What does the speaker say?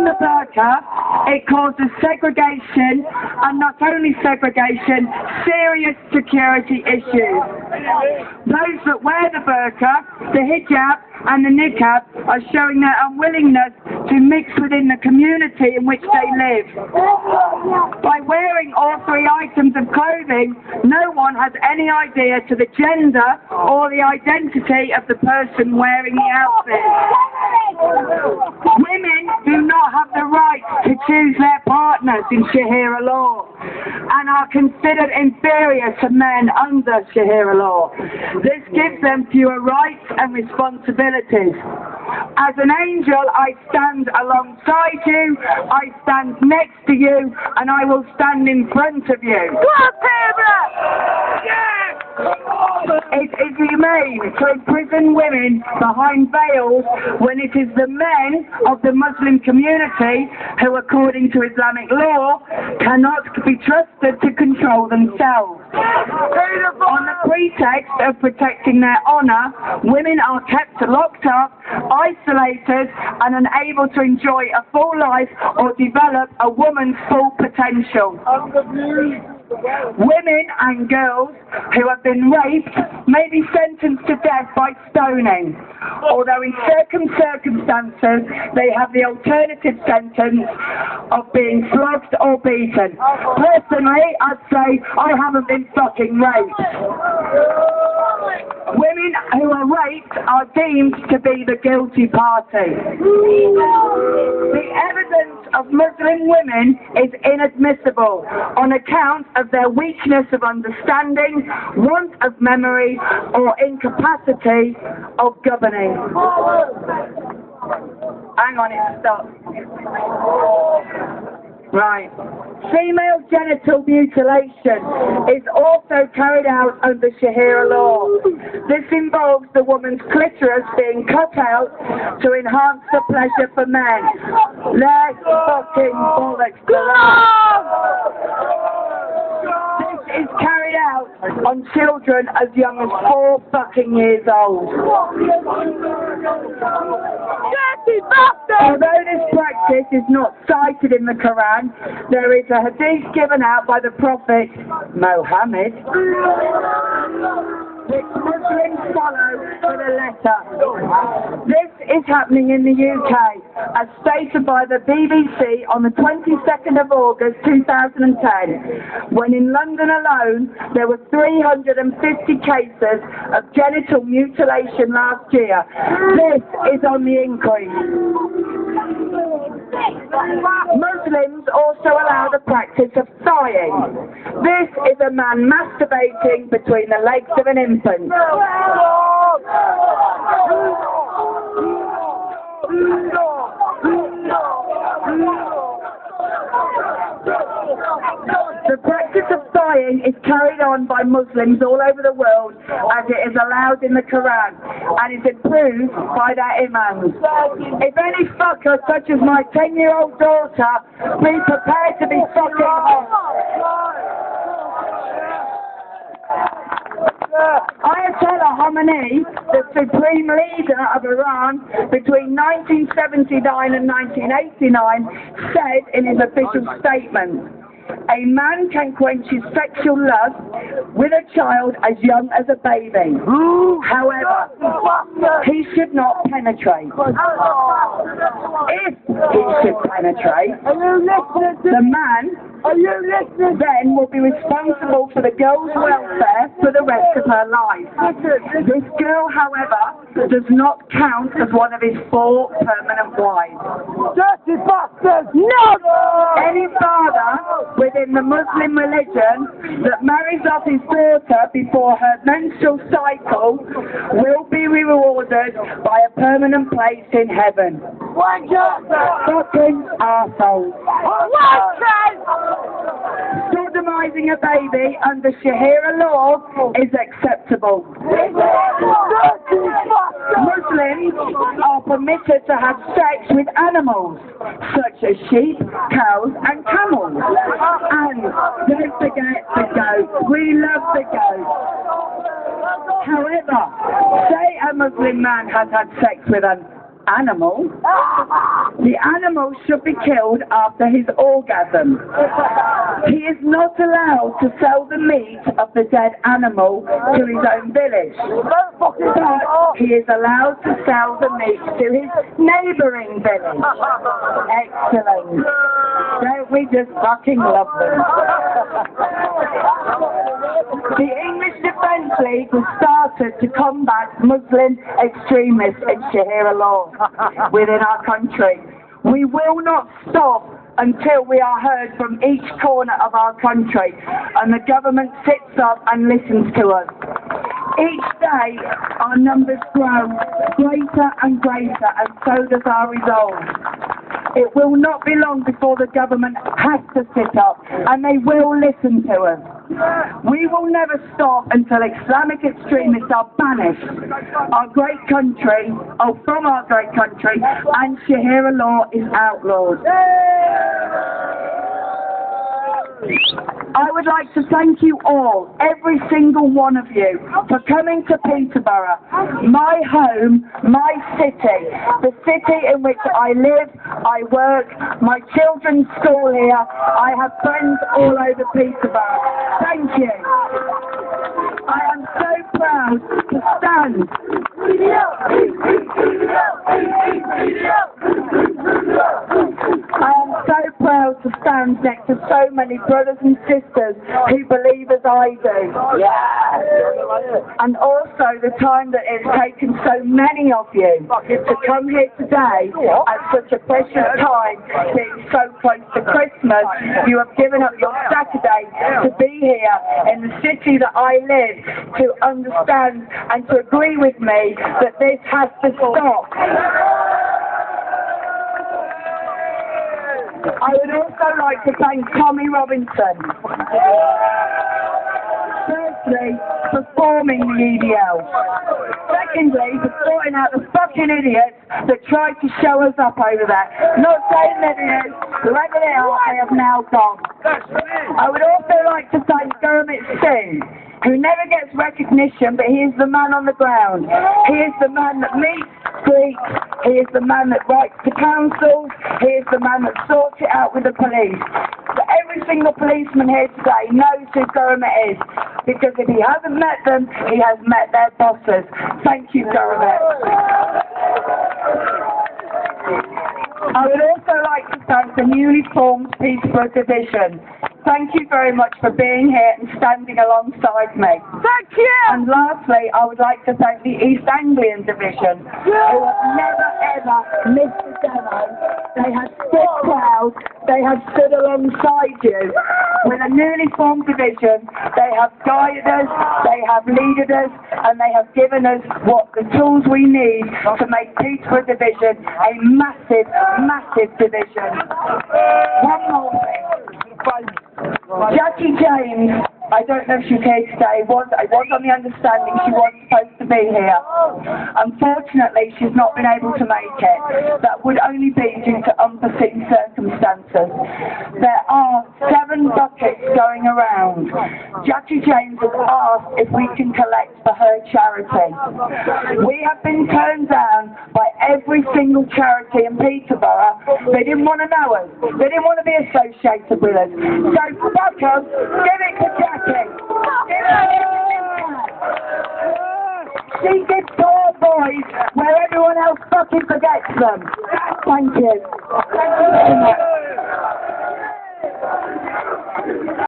wearing the burqa, it causes segregation, and not only segregation, serious security issues. Those that wear the burqa, the hijab, and the niqab are showing their unwillingness to mix within the community in which they live. By wearing all three items of clothing, no one has any idea to the gender or the identity of the person wearing the outfit. Women do not have the right to choose their partners in Sharia law and are considered inferior to men under Sharia law. This gives them fewer rights and responsibilities. As an angel, I stand alongside you, I stand next to you, and I will stand in front of you. It is humane to imprison women behind veils when it is the men of the Muslim community who, according to Islamic law, cannot be trusted to control themselves. On the pretext of protecting their honour, women are kept locked up, isolated, and unable to enjoy a full life or develop a woman's full potential. Women and girls who have been raped may be sentenced to death by stoning, although in certain circumstances they have the alternative sentence of being flogged or beaten. Personally, I'd say I haven't been fucking raped. Women who are raped are deemed to be the guilty party. The evidence of Muslim women is inadmissible on account of their weakness of understanding, want of memory, or incapacity of governing. Hang on, it stopped. Right. Female genital mutilation is also carried out under Sharia law. This involves the woman's clitoris being cut out to enhance the pleasure for men. Let's fucking bollocks to that. This is carried out on children as young as 4 fucking years old. Although this practice is not cited in the Quran, there is a hadith given out by the Prophet Muhammad which Muslims follow to the letter. This is happening in the UK, as stated by the BBC on the 22nd of August 2010, when in London alone there were 350 cases of genital mutilation last year. This is on the increase. Muslims also allow the practice of thighing. This is a man masturbating between the legs of an infant. The practice of thighing is carried on by Muslims all over the world as it is allowed in the Quran and is approved by their imams. If any fucker such as my 10-year-old daughter, be prepared to be fucking hot. Ayatollah Khamenei, the supreme leader of Iran between 1979 and 1989, said in his official statement, "A man can quench his sexual lust with a child as young as a baby. However, he should not penetrate. If he should penetrate, the man then will be responsible for the girl's welfare for the rest of her life. This girl, however, does not count as one of his 4 permanent wives." Dirty bastard! No! Any father within the Muslim religion that marries off his daughter before her menstrual cycle will be rewarded by a permanent place in heaven. Fucking arseholes. Sodomizing a baby under Sharia law is acceptable. Muslims are permitted to have sex with animals, such as sheep, cows and camels. And don't forget the goat. We love the goat. However, say a Muslim man has had sex with an animal, the animal should be killed after his orgasm. He is not allowed to sell the meat of the dead animal to his own village. But he is allowed to sell the meat to his neighbouring village. Excellent. Don't we just fucking love them? The English Defence League was started to combat Muslim extremists in Sharia law within our country. We will not stop until we are heard from each corner of our country and the government sits up and listens to us. Each day our numbers grow greater and greater, and so does our resolve. It will not be long before the government has to sit up and they will listen to us. We will never stop until Islamic extremists are banished from our great country, and Sharia law is outlawed. I would like to thank you all, every single one of you, for coming to Peterbourgh, my home, my city, the city in which I live, I work, my children's school here. I have friends all over Peterborough. Thank you. I am so proud to stand. I am so proud to stand next to so many brothers and sisters who believe as I do. And also the time that it's taken so many of you to come here today at such a precious time, being so close to Christmas. You have given up your Saturday to be here in the city that I live, to understand and to agree with me that this has to stop. I would also like to thank Tommy Robinson. Firstly, for forming the EDL. Secondly, for sorting out the fucking idiots that tried to show us up over there. Not saying that it is, whoever they are, they have now gone. I would also like to thank Gurmit Singh, who never gets recognition, but he is the man on the ground. He is the man that meets streets. He is the man that writes to councils. He is the man that sorts it out with the police. So every single policeman here today knows who Gurmit is, because if he hasn't met them, he has met their bosses. Thank you, Gurmit. I would also like to thank the newly formed Peterbourgh Division. Thank you very much for being here and standing alongside me. Thank you! And lastly, I would like to thank the East Anglian Division, who have never ever missed a demo. They have stood proud, they have stood alongside you. With a newly formed division, they have guided us, they have leaded us, and they have given us what the tools we need to make Peterbourgh Division a massive, massive division. One more thing. Jackie James, I don't know if she's here today, I was on the understanding she was supposed to be here. Unfortunately, she's not been able to make it. That would only be due to unforeseen circumstances. There are 7 buckets going around. Jackie James has asked if we can collect for her charity. We have been turned down by every single charity in Peterborough. They didn't want to know us. They didn't want to be associated with us. So fuck us, give it to Jackie. Give it to She did poor boys where everyone else fucking forgets them. Thank you. Thank you very much.